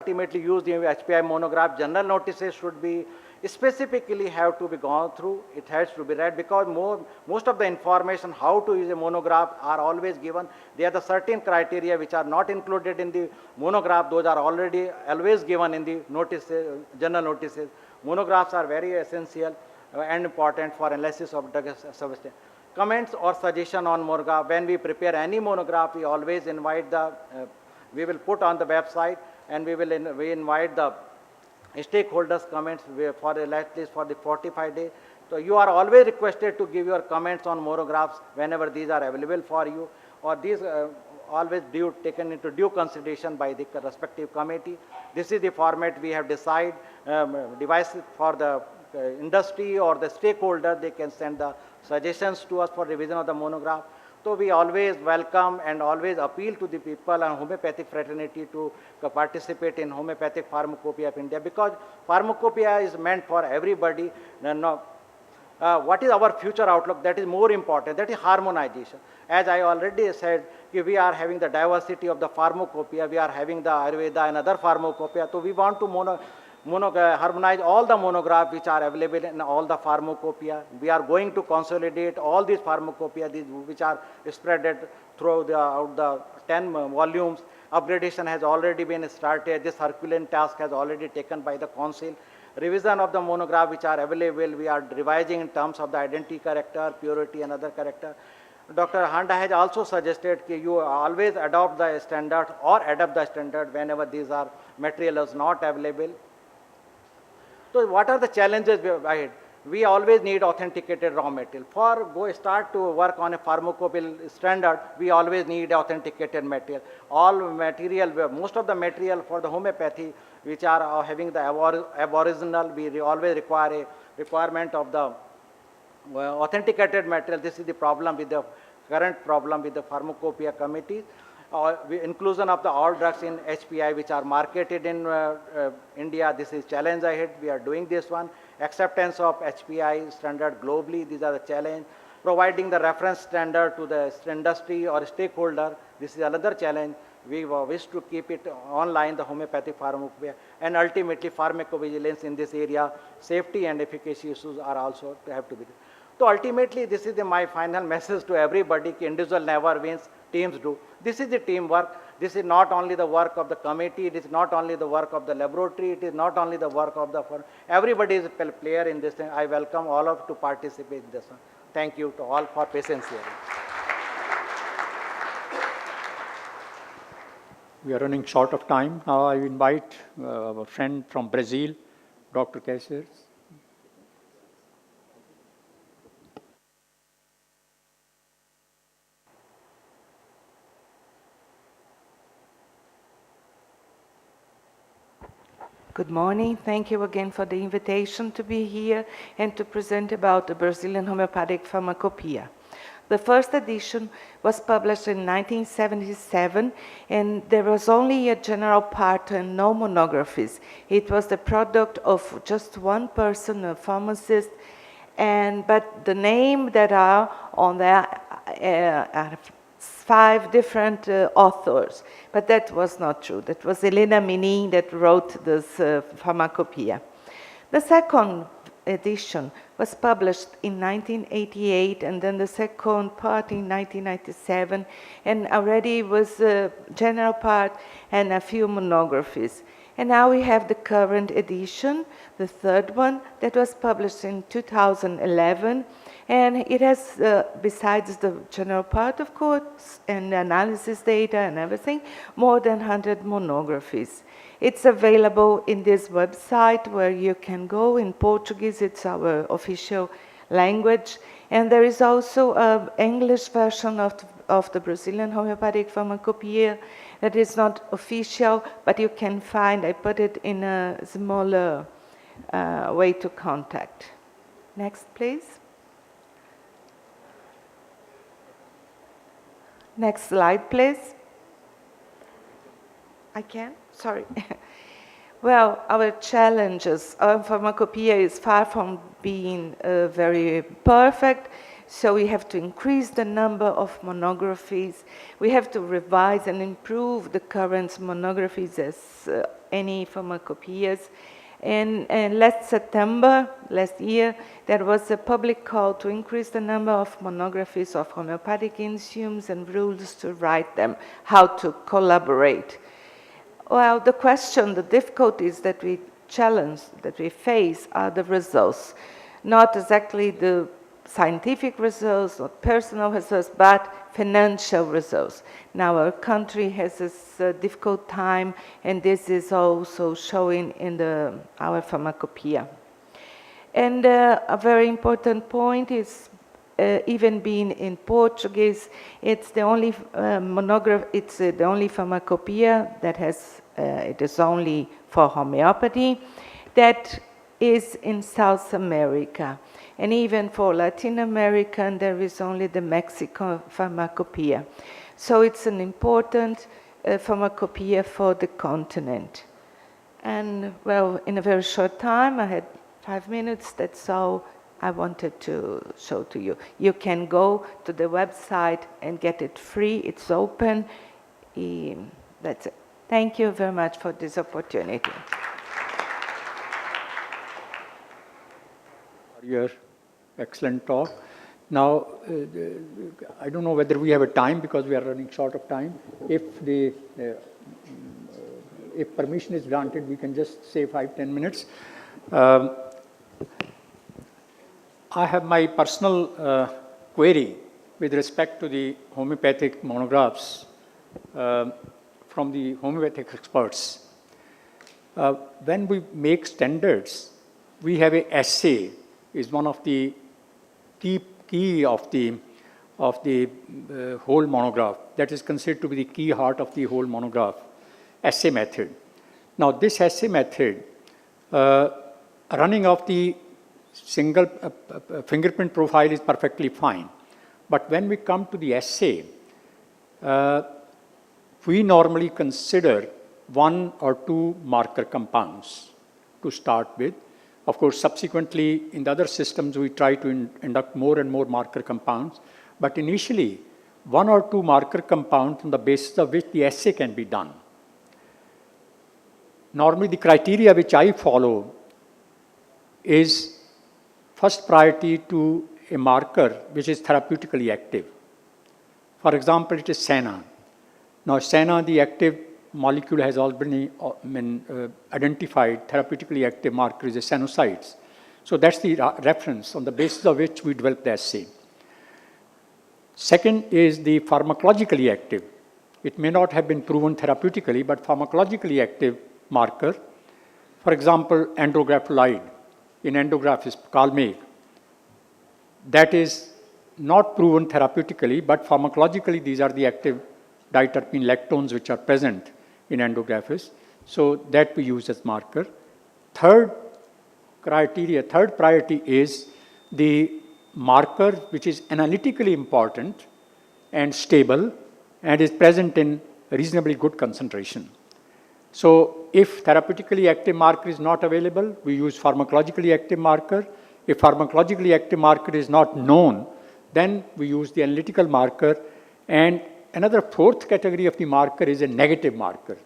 ultimately use the HPI monograph, general notices should be specifically have to be gone through. It has to be read because most of the information how to use a monograph are always given. There are the certain criteria which are not included in the monograph. Those are already always given in the notices, general notices. Monographs are very essential and important for analysis of drug substance. Comments or suggestion on monograph. When we prepare any monograph, we always invite we will put on the website and we invite the stakeholders comments for at least for the 45 days. So you are always requested to give your comments on monographs whenever these are available for you, or these always taken into due consideration by the respective committee. This is the format we have decided devices for the industry or the stakeholder. They can send the suggestions to us for revision of the monograph. So we always welcome and always appeal to the people and homeopathic fraternity to participate in homeopathic pharmacopoeia of India, because pharmacopoeia is meant for everybody. What is our future outlook? That is more important. That is harmonization. As I already said, we are having the diversity of the pharmacopoeia. We are having the Ayurveda and other pharmacopoeia. So we want to harmonize all the monographs which are available in all the pharmacopoeia. We are going to consolidate all these pharmacopoeia which are spread throughout the 10 volumes. Upgradation has already been started. This Herculean task has already taken by the council. Revision of the monograph which are available, we are revising in terms of the identity character, purity and other character. Dr. Handa has also suggested that you always adopt the standard or adapt the standard whenever these are materials not available. So what are the challenges ahead? We always need authenticated raw material. Start to work on a pharmacopoeial standard, we always need authenticated material. Most of the material for the homeopathy which are having the aboriginal, we always require a requirement of the authenticated material. This is the problem with the current problem with the pharmacopoeia committees. Inclusion of the all drugs in HPI which are marketed in India. This is challenge ahead. We are doing this one. Acceptance of HPI standard globally. These are the challenge. Providing the reference standard to the industry or stakeholder. This is another challenge. We wish to keep it online, the homeopathic pharmacopoeia, and ultimately pharmacovigilance in this area. Safety and efficacy issues are also have to be. So ultimately, this is my final message to everybody: individual never wins, teams do. This is the teamwork. This is not only the work of the committee, it is not only the work of the laboratory, it is not only the work of the firm. Everybody is a player in this thing. I welcome all of you to participate in this one. Thank you to all for patience hearing. We are running short of time. Now I invite our friend from Brazil, Dr. Caceres. Good morning. Thank you again for the invitation to be here and to present about the Brazilian Homeopathic Pharmacopoeia. The first edition was published in 1977, and there was only a general part and no monographies. It was the product of just one person, a pharmacist, but the name that are on there are 5 different authors, but that was not true. That was Helena Menin that wrote this pharmacopoeia. The second edition was published in 1988, and then the second part in 1997, and already was a general part and a few monographies. And now we have the current edition, the third one, that was published in 2011, and it has, besides the general part, of course, and analysis data and everything, more than 100 monographies. It's available in this website where you can go in Portuguese. It's our official language. And there is also an English version of the Brazilian Homeopathic Pharmacopoeia that is not official, but you can find. I put it in a smaller way to contact. Next, please. Next slide, please. I can? Sorry. Well, our challenges, our pharmacopoeia is far from being very perfect. So we have to increase the number of monographies. We have to revise and improve the current monographies as any pharmacopoeias. And last September, last year, there was a public call to increase the number of monographies of homeopathic enzymes and rules to write them, how to collaborate. Well, the question, the difficulties that we challenge, that we face are the results. Not exactly the scientific results or personal results, but financial results. Now our country has this difficult time, and this is also showing in our pharmacopoeia. And a very important point is even being in Portuguese, it's the only it's the only pharmacopoeia that has, it is only for homeopathy, that is in South America. And even for Latin American, there is only the Mexican pharmacopoeia. So it's an important pharmacopoeia for the continent. And well, in a very short time, I had 5 minutes, that's all I wanted to show to you. You can go to the website and get it free, it's open. That's it. Thank you very much for this opportunity. Your excellent talk. Now, I don't know whether we have a time because we are running short of time. If permission is granted, we can just say 5-10 minutes. I have my personal query with respect to the homeopathic monographs from the homeopathic experts. When we make standards, we have an essay is one of the key of the whole monograph. That is considered to be the key heart of the whole monograph, essay method. Now this essay method, running off the single fingerprint profile is perfectly fine. But when we come to the essay, we normally consider 1 or 2 marker compounds to start with. Of course, subsequently, in the other systems, we try to induct more and more marker compounds. But initially, 1 or 2 marker compounds on the basis of which the assay can be done. Normally, the criteria which I follow is first priority to a marker which is therapeutically active. For example, it is Senna. Now, Senna, the active molecule has already been identified, therapeutically active marker is a senocytes. So that's the reference on the basis of which we develop the assay. Second is the pharmacologically active. It may not have been proven therapeutically, but pharmacologically active marker. For example, andrographylide in Endographis calmate. That is not proven therapeutically, but pharmacologically these are the active diterpene lactones which are present in Endographis. So that we use as marker. Third priority is the marker which is analytically important and stable and is present in reasonably good concentration. So if therapeutically active marker is not available, we use pharmacologically active marker. If pharmacologically active marker is not known, then we use the analytical marker. And another fourth category of the marker is a negative marker.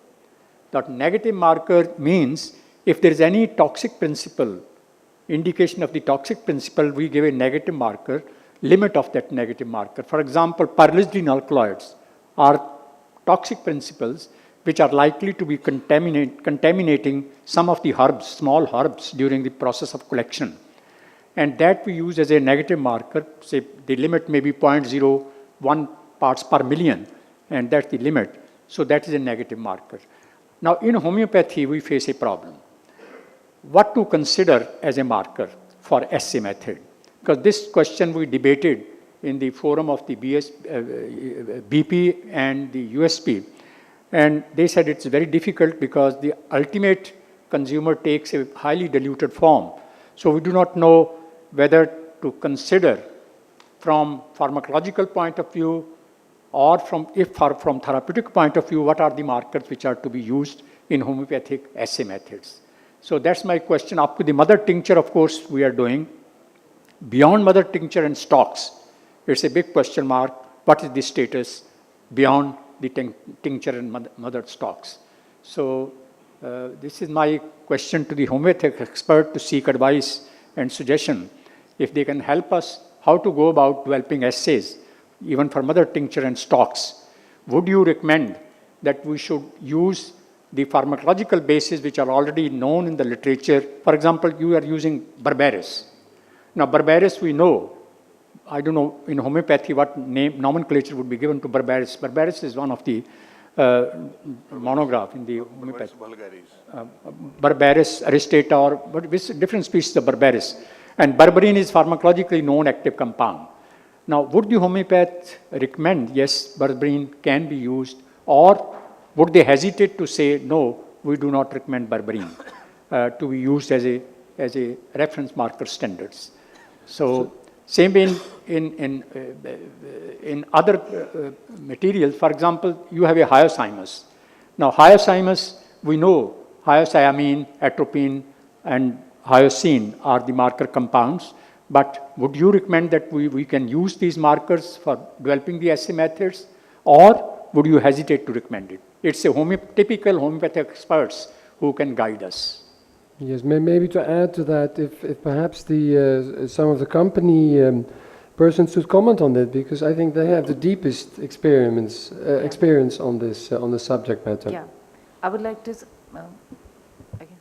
That negative marker means if there is any toxic principle, indication of the toxic principle, we give a negative marker, limit of that negative marker. For example, perlizidine alkaloids are toxic principles which are likely to be contaminating some of the herbs, small herbs during the process of collection. And that we use as a negative marker, say the limit may be 0.01 parts per million, and that's the limit. So that is a negative marker. Now in homeopathy, we face a problem. What to consider as a marker for assay method? Because this question we debated in the forum of the BP and the USP. And they said it's very difficult because the ultimate consumer takes a highly diluted form. So we do not know whether to consider from pharmacological point of view or from therapeutic point of view, what are the markers which are to be used in homeopathic assay methods. So that's my question. Up to the mother tincture, of course, we are doing. Beyond mother tincture and stocks, It's a big question mark. What is the status beyond the tincture and mother stocks? So this is my question to the homeopathic expert to seek advice and suggestion. If they can help us how to go about developing assays, even for mother tincture and stocks, would you recommend that we should use the pharmacological bases which are already known in the literature? For example, you are using barbaris. Now, barbaris we know, I don't know in homeopathy what nomenclature would be given to barbaris. Barbaris is one of the monograph in the homeopathy. Barbaris, aristata, or with different species of barbaris. And berberine is pharmacologically known active compound. Now, would the homeopath recommend, yes, berberine can be used, or would they hesitate to say, no, we do not recommend berberine to be used as a reference marker standards? So same way in other materials, for example, you have a hyoscyamus. Now, hyoscyamus, we know hyoscyamine, atropine, and hyoscine are the marker compounds. But would you recommend that we can use these markers for developing the assay methods, or would you hesitate to recommend it? It's a typical homeopathic experts who can guide us. Yes, maybe to add to that, if perhaps some of the company persons should comment on that, because I think they have the deepest experience on this on the subject matter. Yeah, I would like to. Again.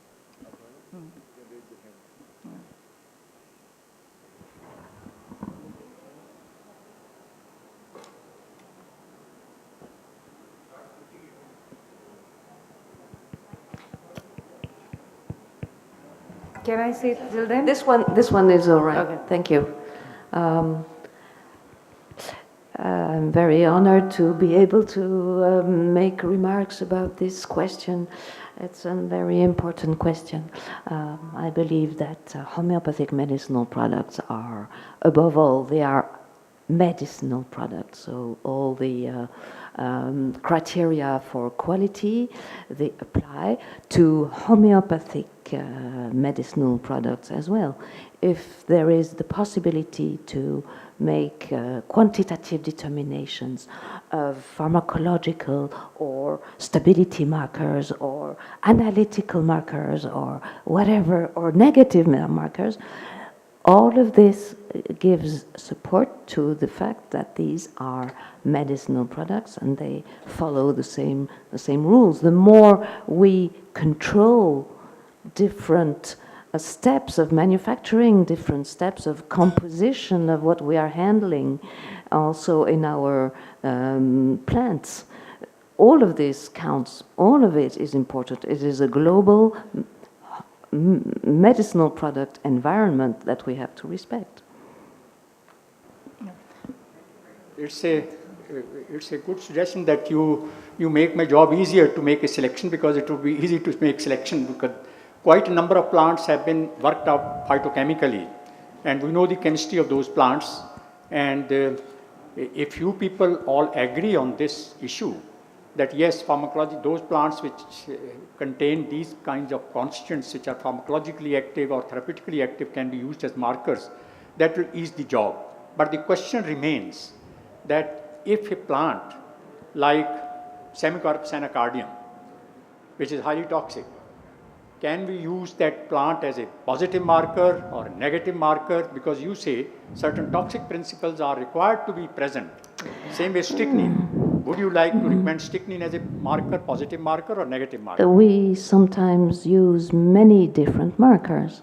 Can I say it till then? This one is all right. Okay. Thank you. I'm very honored to be able to make remarks about this question. It's a very important question. I believe that homeopathic medicinal products are, above all, they are medicinal products. So all the criteria for quality, they apply to homeopathic medicinal products as well. If there is the possibility to make quantitative determinations of pharmacological or stability markers or analytical markers or whatever, or negative markers, all of this gives support to the fact that these are medicinal products and they follow the same rules. The more we control different steps of manufacturing, different steps of composition of what we are handling, also in our plants, all of this counts. All of it is important. It is a global medicinal product environment that we have to respect. It's a good suggestion that you make my job easier to make a selection, because it would be easy to make selection, because quite a number of plants have been worked out phytochemically, and we know the chemistry of those plants. And if you people all agree on this issue, that yes, pharmacology, those plants which contain these kinds of constituents which are pharmacologically active or therapeutically active can be used as markers, that will ease the job. But the question remains that if a plant like Semicarpus anacardium, which is highly toxic, can we use that plant as a positive marker or a negative marker? Because you say certain toxic principles are required to be present. Same with strychnine. Would you like to recommend strychnine as a marker, positive marker or negative marker? We sometimes use many different markers,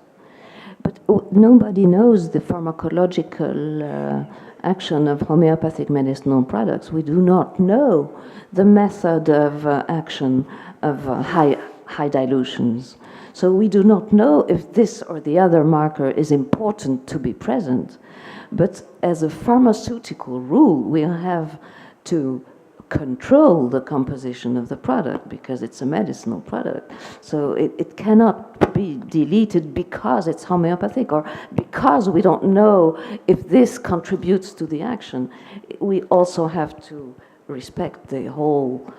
but nobody knows the pharmacological action of homeopathic medicinal products. We do not know the method of action of high dilutions. So we do not know if this or the other marker is important to be present. But as a pharmaceutical rule, we have to control the composition of the product because it's a medicinal product. So it cannot be deleted because it's homeopathic or because we don't know if this contributes to the action. We also have to respect the whole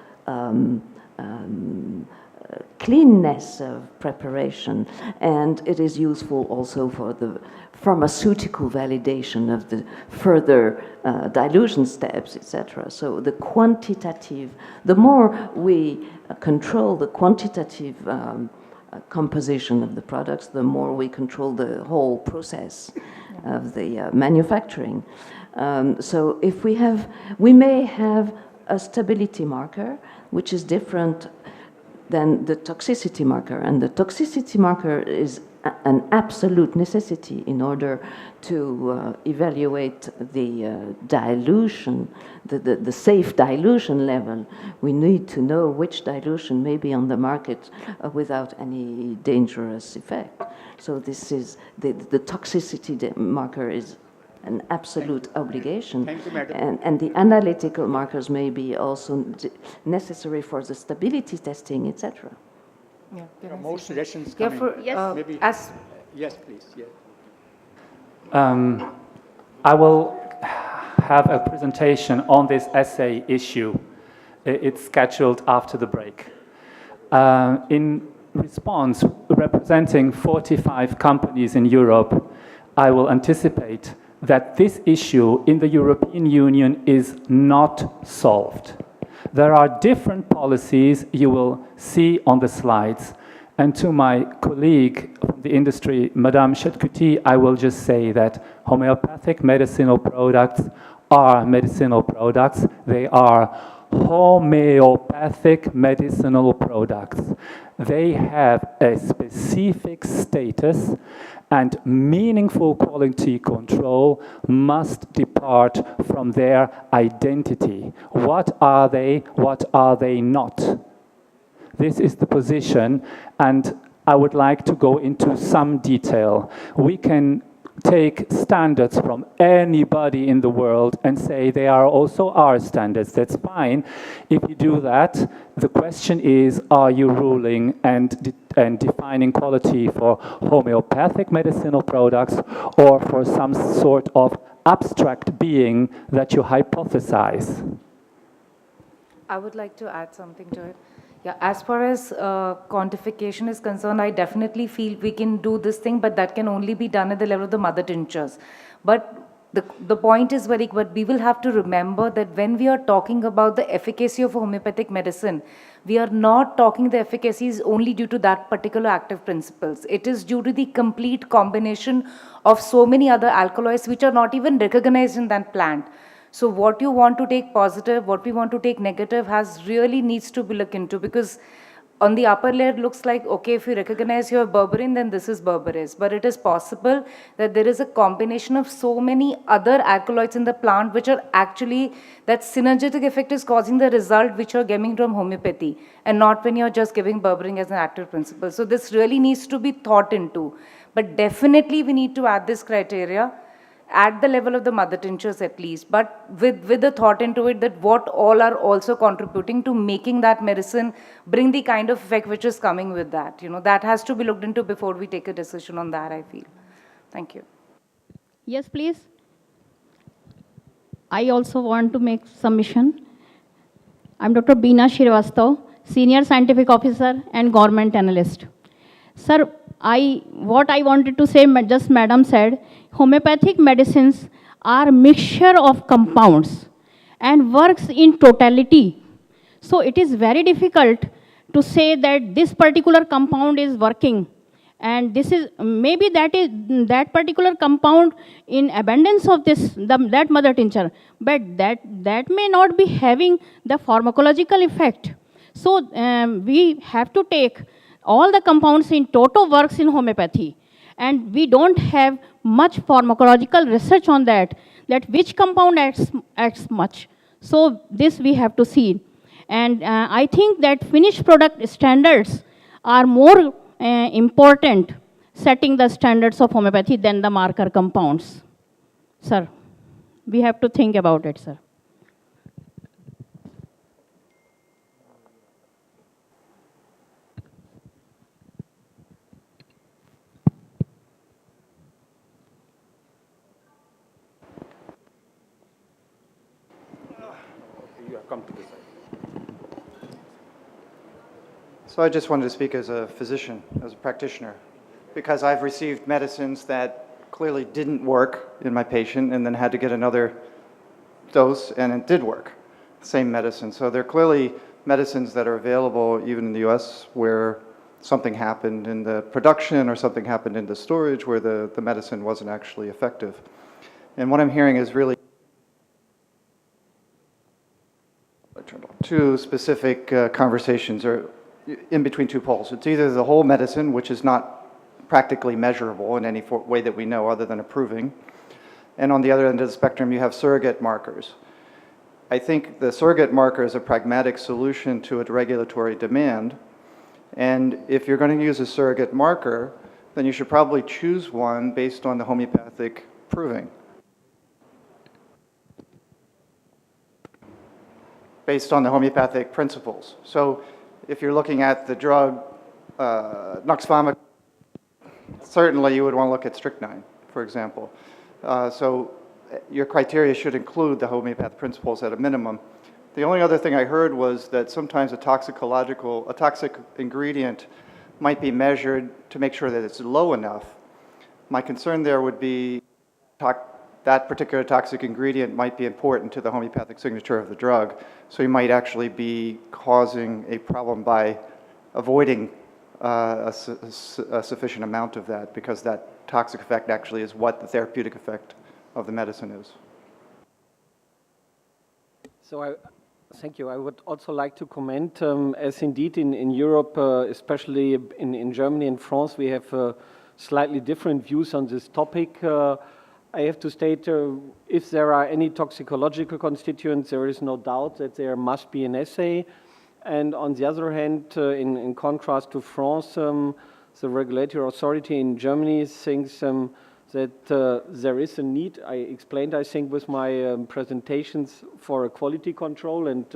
cleanness of preparation, and it is useful also for the pharmaceutical validation of the further dilution steps, etc. So the quantitative, the more we control the quantitative composition of the products, the more we control the whole process of the manufacturing. So if we may have a stability marker, which is different than the toxicity marker. And the toxicity marker is an absolute necessity in order to evaluate the dilution, the safe dilution level. We need to know which dilution may be on the market without any dangerous effect. So this is the toxicity marker is an absolute obligation. Thank you, madam. And the analytical markers may be also necessary for the stability testing, etc. Yeah, There are more suggestions Yeah, coming. for, Maybe. as Yes, please. Yeah. I will have a presentation on this essay issue. It's scheduled after the break. In response, representing 45 companies in Europe, I will anticipate that this issue in the European Union is not solved. There are different policies you will see on the slides. And to my colleague from the industry, Madame Chetcuti, I will just say that homeopathic medicinal products are medicinal products. They are homeopathic medicinal products. They have a specific status, and meaningful quality control must depart from their identity. What are they? What are they not? This is the position, and I would like to go into some detail. We can take standards from anybody in the world and say they are also our standards. That's fine. If you do that, the question is, are you ruling and defining quality for homeopathic medicinal products or for some sort of abstract being that you hypothesize? I would like to add something to it. Yeah, as far as quantification is concerned, I definitely feel we can do this thing, but that can only be done at the level of the mother tinctures. But the point is but we will have to remember that when we are talking about the efficacy of homeopathic medicine, we are not talking the efficacy is only due to that particular active principles. It is due to the complete combination of so many other alkaloids which are not even recognized in that plant. So what you want to take positive, what we want to take negative has really needs to be looked into, because on the upper layer it looks like, okay, if you recognize your berberine, then this is berberis. But it is possible that there is a combination of so many other alkaloids in the plant which are actually, that synergetic effect is causing the result which you're getting from homeopathy, and not when you're just giving berberine as an active principle. So this really needs to be thought into. But definitely we need to add this criteria at the level of the mother tinctures at least, but with the thought into it that what all are also contributing to making that medicine bring the kind of effect which is coming with that. You know, that has to be looked into before we take a decision on that, I feel. Thank you. Yes, please. I also want to make submission. I'm Dr. Beena Srivastav, Senior Scientific Officer and Government Analyst. Sir, what I wanted to say, just Madam said, homeopathic medicines are mixture of compounds and works in totality. So it is very difficult to say that this particular compound is working, and this is maybe that particular compound in abundance of that mother tincture, but that may not be having the pharmacological effect. So we have to take all the compounds in toto works in homeopathy, and we don't have much pharmacological research on that which compound acts much. So this we have to see. And I think that finished product standards are more important setting the standards of homeopathy than the marker compounds. Sir, we have to think about it, sir. You have come to this side. So I just wanted to speak as a physician, as a practitioner, because I've received medicines that clearly didn't work in my patient and then had to get another dose and it did work, same medicine. So there are clearly medicines that are available even in the US where something happened in the production or something happened in the storage where the medicine wasn't actually effective. And what I'm hearing is really two specific conversations or in between two poles. It's either the whole medicine, which is not practically measurable in any way that we know other than approving, and on the other end of the spectrum you have surrogate markers. I think the surrogate marker is a pragmatic solution to a regulatory demand, and if you're going to use a surrogate marker, then you should probably choose one based on the homeopathic proving. Based on the homeopathic principles. So if you're looking at the drug Noxvama, certainly you would want to look at strychnine, for example. So your criteria should include the homeopathic principles at a minimum. The only other thing I heard was that sometimes a toxic ingredient might be measured to make sure that it's low enough. My concern there would be that particular toxic ingredient might be important to the homeopathic signature of the drug, so you might actually be causing a problem by avoiding a sufficient amount of that, because that toxic effect actually is what the therapeutic effect of the medicine is. So thank you. I would also like to comment, as indeed in Europe, especially in Germany and France, we have slightly different views on this topic. I have to state, if there are any toxicological constituents, there is no doubt that there must be an assay. And on the other hand, in contrast to France, the regulatory authority in Germany thinks that there is a need. I explained, I think, with my presentations for a quality control and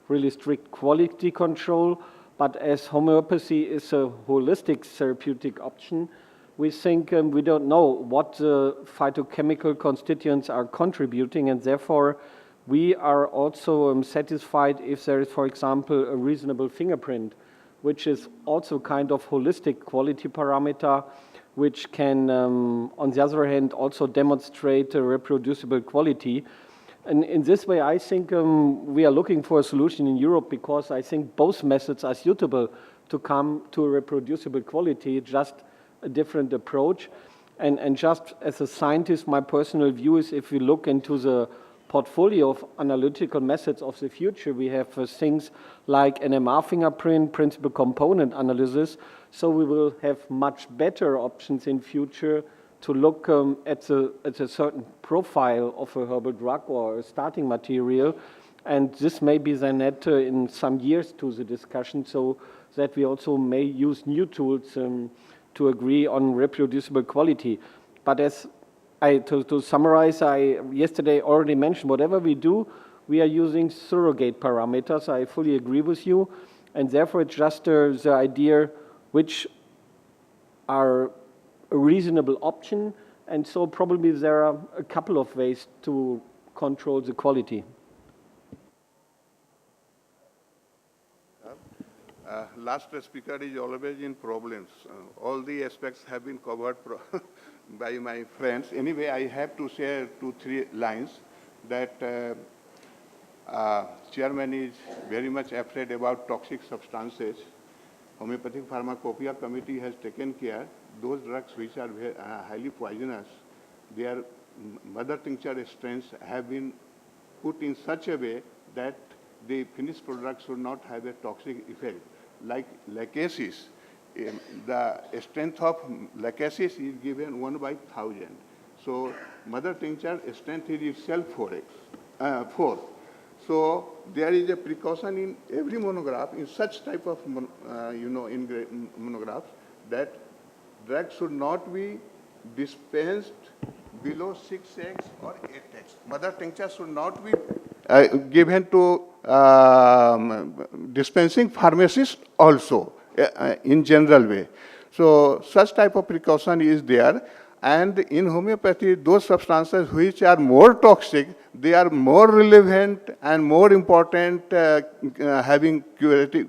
really strict quality control. But as homeopathy is a holistic therapeutic option, we think we don't know what phytochemical constituents are contributing, and therefore we are also satisfied if there is, for example, a reasonable fingerprint, which is also kind of holistic quality parameter, which can, on the other hand, also demonstrate a reproducible quality. And in this way, I think we are looking for a solution in Europe, because I think both methods are suitable to come to a reproducible quality, just a different approach. And just as a scientist, my personal view is, if we look into the portfolio of analytical methods of the future, we have things like NMR fingerprint, principal component analysis, so we will have much better options in future to look at a certain profile of a herbal drug or a starting material, and this may be then add in some years to the discussion, so that we also may use new tools to agree on reproducible quality. But as to summarize, I yesterday already mentioned, whatever we do, we are using surrogate parameters. I fully agree with you, and therefore it's just the idea which are a reasonable option, and so probably there are a couple of ways to control the quality. Last speaker is always in problems. All the aspects have been covered by my friends. Anyway, I have to share 2-3 lines that chairman is very much afraid about toxic substances. Homeopathic Pharmacopoeia Committee has taken care. Those drugs which are highly poisonous, their mother tincture strengths have been put in such a way that the finished product should not have a toxic effect. Like lacasis, the strength of lacasis is given 1/1000. So mother tincture strength is itself 4. So there is a precaution in every monograph, in such type of monographs, that drugs should not be dispensed below 6x or 8x. Mother tincture should not be given to dispensing pharmacists also, in general way. So such type of precaution is there. And in homeopathy, those substances which are more toxic, they are more relevant and more important, having curative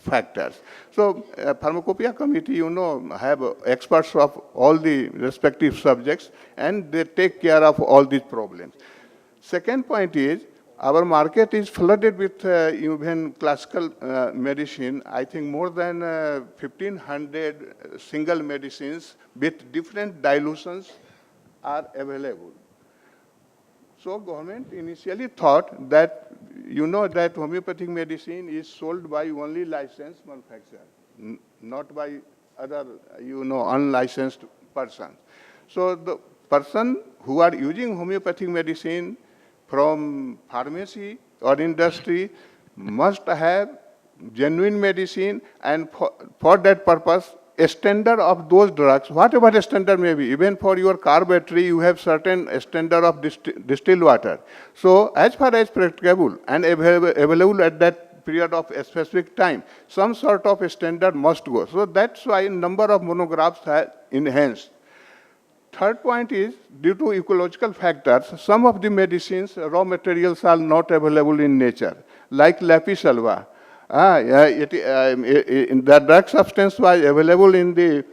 factors. So Pharmacopoeia committee, you know, have experts of all the respective subjects, and they take care of all these problems. Second point is, our market is flooded with even classical medicine. I think more than 1,500 single medicines with different dilutions are available. So government initially thought that, you know, that homeopathic medicine is sold by only licensed manufacturer, not by other, you know, unlicensed persons. So the person who are using homeopathic medicine from pharmacy or industry must have genuine medicine, and for that purpose, a standard of those drugs, whatever the standard may be, even for your car battery, you have certain standard of distilled water. So as far as practicable and available at that period of a specific time, some sort of a standard must go. So that's why number of monographs are enhanced. Third point is, due to ecological factors, some of the medicines, raw materials are not available in nature, like lapis alba. The drug substance was available in the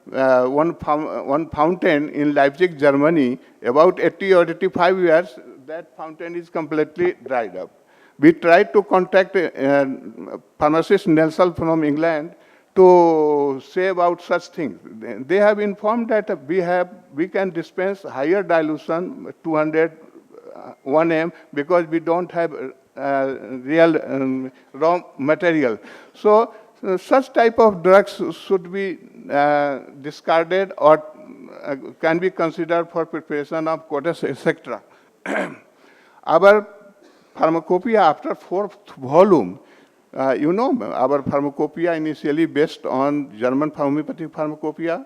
one fountain in Leipzig, Germany, about 80 or 85 years. That fountain is completely dried up. We tried to contact pharmacist Nelson from England to say about such things. They have informed that we can dispense higher dilution, 200 1M, because we don't have real raw material. So such type of drugs should be discarded or can be considered for preparation of quotas, etc. Our pharmacopoeia after fourth volume, you know, our pharmacopoeia initially based on German homeopathic pharmacopoeia,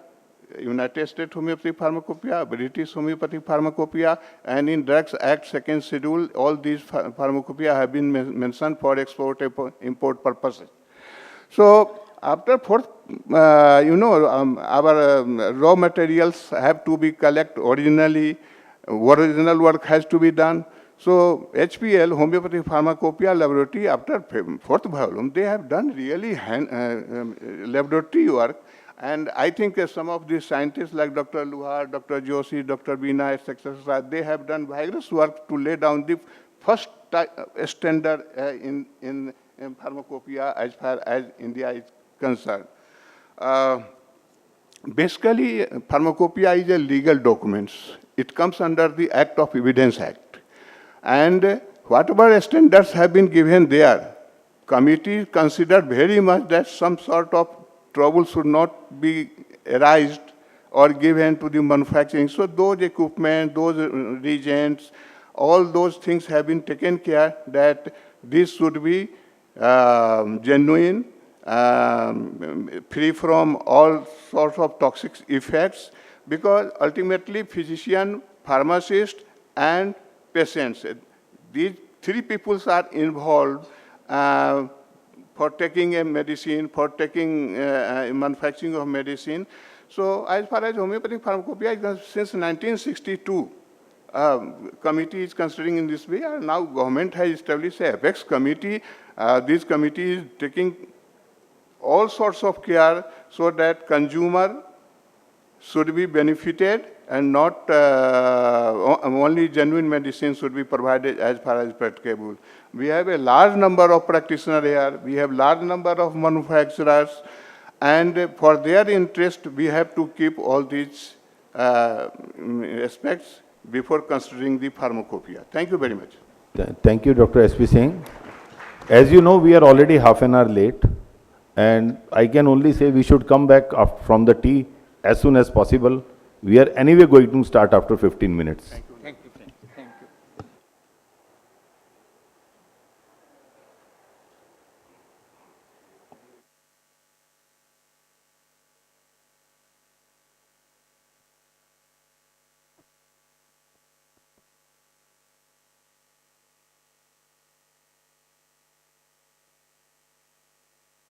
United States homeopathic pharmacopoeia, British homeopathic pharmacopoeia, and in Drugs Act second schedule, all these pharmacopoeia have been mentioned for export import purposes. So after fourth, you know, our raw materials have to be collected originally, original work has to be done. So HPL, Homeopathic Pharmacopoeia Laboratory, after fourth volume, they have done really laboratory work. And I think some of the scientists like Dr. Luhar, Dr. Joshi, Dr. Bina, etc., they have done vigorous work to lay down the first standard in pharmacopoeia as far as India is concerned. Basically, pharmacopoeia is a legal document. It comes under the Act of Evidence Act. And whatever standards have been given there, committee considered very much that some sort of trouble should not be arised or given to the manufacturing. So those equipment, those reagents, all those things have been taken care that this should be genuine, free from all sorts of toxic effects, because ultimately physician, pharmacist, and patients, these three people are involved for taking a medicine, for taking manufacturing of medicine. So as far as homeopathic pharmacopoeia is concerned, since 1962, committee is considering in this way, and now government has established a Apex committee. This committee is taking all sorts of care so that consumer should be benefited and not only genuine medicine should be provided as far as practicable. We have a large number of practitioners here, we have large number of manufacturers, and for their interest, we have to keep all these aspects before considering the pharmacopoeia. Thank you very much. Thank you, Dr. S.P. Singh. As you know, we are already half an hour late, and I can only say we should come back from the tea as soon as possible. We are anyway going to start after 15 minutes. Thank you.